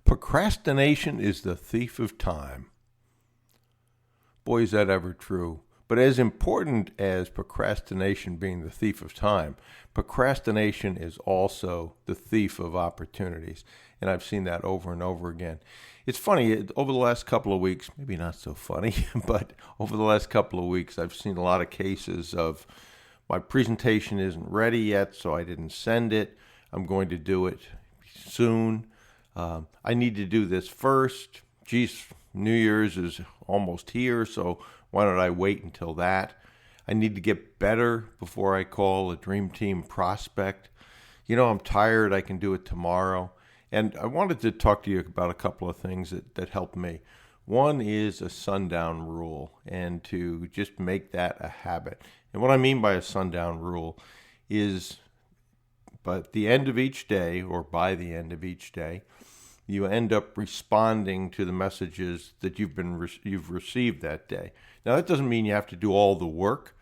Procrastination is the thief of time. Boy, is that ever true. But as important as procrastination being the thief of time, procrastination is also the thief of opportunities. And I've seen that over and over again. It's funny, over the last couple of weeks, maybe not so funny, but over the last couple of weeks, I've seen a lot of cases of my presentation isn't ready yet, so I didn't send it. I'm going to do it soon. I need to do this first. Geez, New Year's is almost here, so why don't I wait until that? I need to get better before I call a dream team prospect. I'm tired. I can do it tomorrow. And I wanted to talk to you about a couple of things that helped me. One is a sundown rule, and to just make that a habit. And what I mean by a sundown rule is by the end of each day, you end up responding to the messages that you've received that day. Now, that doesn't mean you have to do all the work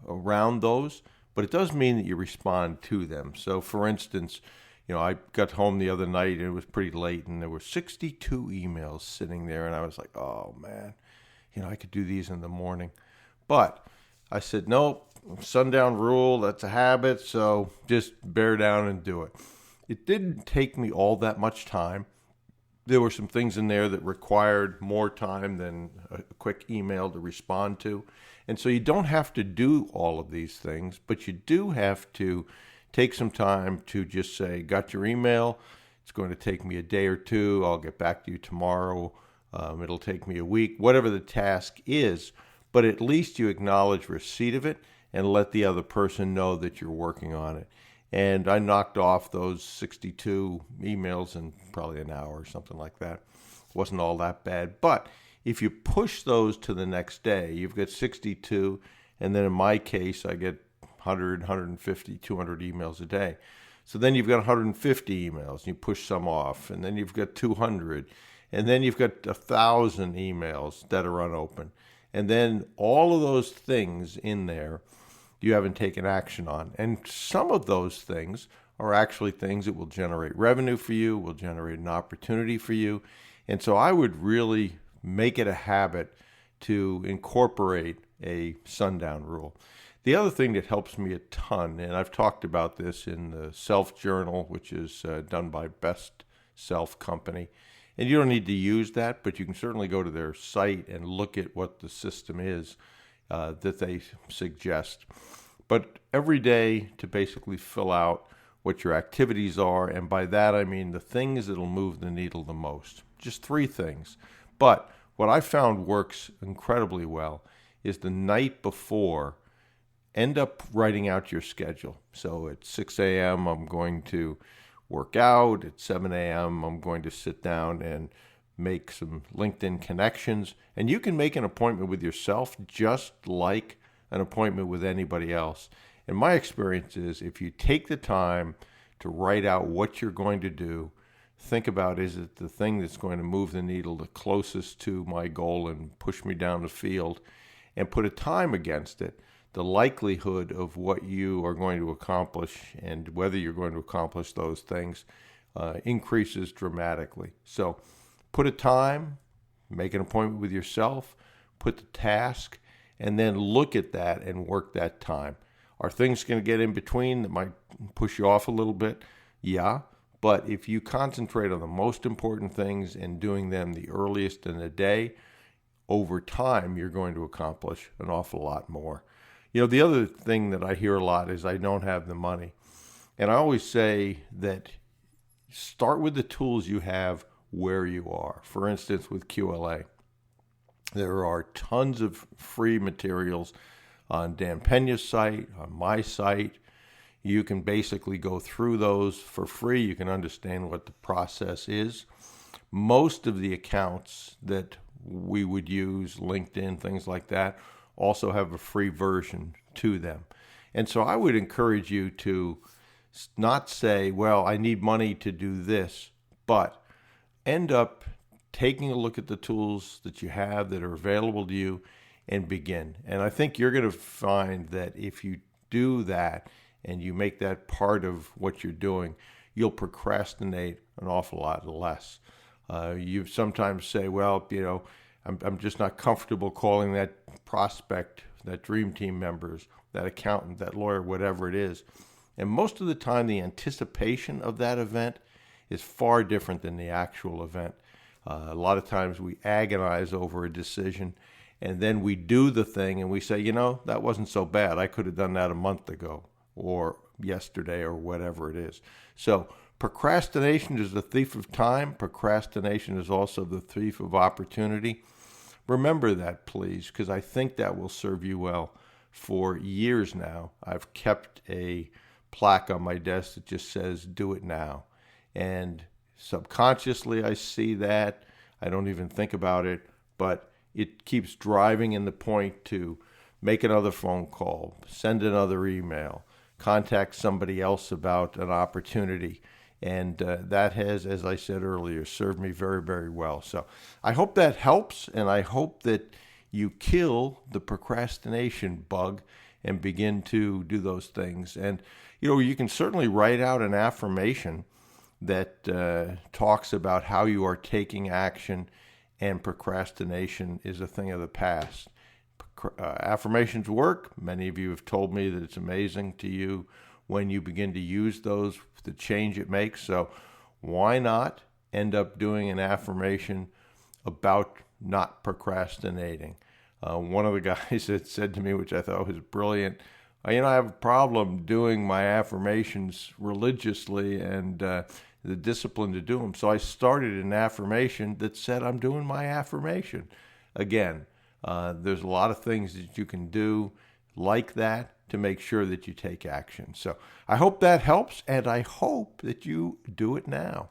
around those, but it does mean that you respond to them. So, for instance, I got home the other night and it was pretty late, and there were 62 emails sitting there, and I was like, oh man, I could do these in the morning. But I said, nope, sundown rule, that's a habit, so just bear down and do it. It didn't take me all that much time. There were some things in there that required more time than a quick email to respond to. And so you don't have to do all of these things, but you do have to take some time to just say, got your email. It's going to take me a day or two. I'll get back to you tomorrow. It'll take me a week, whatever the task is. But at least you acknowledge receipt of it and let the other person know that you're working on it. And I knocked off those 62 emails in probably an hour or something like that. It wasn't all that bad. But if you push those to the next day, you've got 62. And then in my case, I get 100, 150, 200 emails a day. So then you've got 150 emails. And you push some off. And then you've got 200. And then you've got 1,000 emails that are unopened. And then all of those things in there you haven't taken action on. And some of those things are actually things that will generate revenue for you, will generate an opportunity for you. And so I would really make it a habit to incorporate a sundown rule. The other thing that helps me a ton, and I've talked about this in the Self Journal, which is done by Best Self Company, and you don't need to use that, but you can certainly go to their site and look at what the system is that they suggest. But every day to basically fill out what your activities are, and by that I mean the things that'll move the needle the most. Just 3 things. But what I found works incredibly well is the night before, end up writing out your schedule. So at 6 a.m. I'm going to work out. At 7 a.m. I'm going to sit down and make some LinkedIn connections. And you can make an appointment with yourself just like an appointment with anybody else. And my experience is if you take the time to write out what you're going to do, think about, is it the thing that's going to move the needle the closest to my goal and push me down the field, and put a time against it, the likelihood of what you are going to accomplish and whether you're going to accomplish those things increases dramatically. So put a time, make an appointment with yourself, put the task, and then look at that and work that time. Are things going to get in between that might push you off a little bit? Yeah. But if you concentrate on the most important things and doing them the earliest in the day, over time, you're going to accomplish an awful lot more. The other thing that I hear a lot is I don't have the money. And I always say that start with the tools you have where you are. For instance, with QLA, there are tons of free materials on Dan Pena's site, on my site. You can basically go through those for free. You can understand what the process is. Most of the accounts that we would use, LinkedIn, things like that, also have a free version to them. And so I would encourage you to not say, well, I need money to do this, but end up taking a look at the tools that you have that are available to you and begin. And I think you're going to find that if you do that and you make that part of what you're doing, you'll procrastinate an awful lot less. You sometimes say, well, I'm just not comfortable calling that prospect, that dream team members, that accountant, that lawyer, whatever it is. And most of the time, the anticipation of that event is far different than the actual event. A lot of times we agonize over a decision, and then we do the thing and we say, that wasn't so bad. I could have done that a month ago or yesterday or whatever it is. So procrastination is the thief of time. Procrastination is also the thief of opportunity. Remember that, please, because I think that will serve you well. For years now, I've kept a plaque on my desk that just says, do it now. And subconsciously, I see that. I don't even think about it, but it keeps driving in the point to make another phone call, send another email, contact somebody else about an opportunity. And that has, as I said earlier, served me very, very well. So I hope that helps, and I hope that you kill the procrastination bug and begin to do those things. And, you can certainly write out an affirmation that talks about how you are taking action, and procrastination is a thing of the past. Affirmations work. Many of you have told me that it's amazing to you when you begin to use those, the change it makes. So why not end up doing an affirmation about not procrastinating? One of the guys that said to me, which I thought was brilliant, I have a problem doing my affirmations religiously and the discipline to do them. So I started an affirmation that said I'm doing my affirmation. Again, there's a lot of things that you can do like that to make sure that you take action. So I hope that helps, and I hope that you do it now.